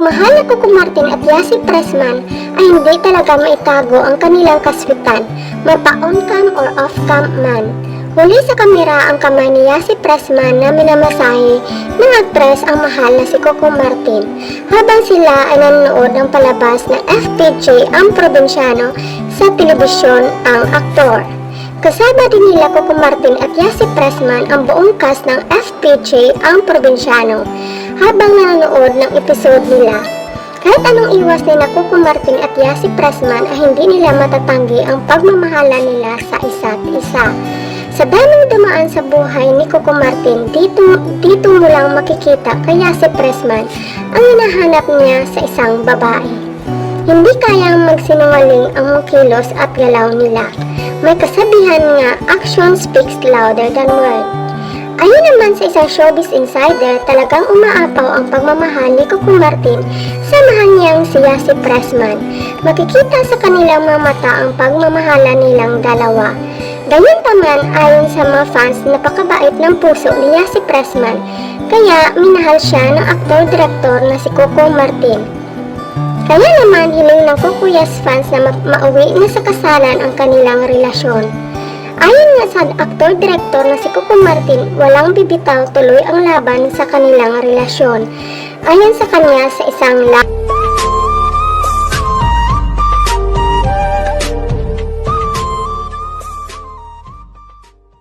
pagmamahal na Coco Martin at Yassi Pressman ay hindi talaga maitago ang kanilang kaswitan, mapa-on-cam or off-cam man. Huli sa kamera ang kamay ni Yassi Pressman na minamasahe ng aktres ang mahal na si Coco Martin habang sila ay nanonood ng palabas ng FPJ ang probinsyano sa telebisyon ang aktor. Kasama din nila Coco Martin at Yassi Pressman ang buong cast ng FPJ ang probinsyano habang nanonood ng episode nila. Kahit anong iwas ni na Coco Martin at Yassi Pressman ay hindi nila matatanggi ang pagmamahala nila sa isa't isa. Sa daming dumaan sa buhay ni Coco Martin, dito mo lang makikita kay Yassi Pressman ang hinahanap niya sa isang babae. Hindi kayang magsinungaling ang kilos at galaw nila. May kasabihan nga, action speaks louder than words. Ayon naman sa isang showbiz insider, talagang umaapaw ang pagmamahal ni Coco Martin sa mahal niyang si Yassi Pressman. Makikita sa kanilang mga mata ang pagmamahala nilang dalawa. Gayunpaman, ayon sa mga fans, napakabait ng puso ni Yassi Pressman, kaya minahal siya ng aktor-direktor na si Coco Martin. Kaya naman hiling ng Coco Yes fans na mauwi na sa kasalan ang kanilang relasyon. Ayon nga sa aktor-direktor na si Coco Martin, walang bibitaw, tuloy ang laban sa kanilang relasyon. Ayon sa kanya sa isang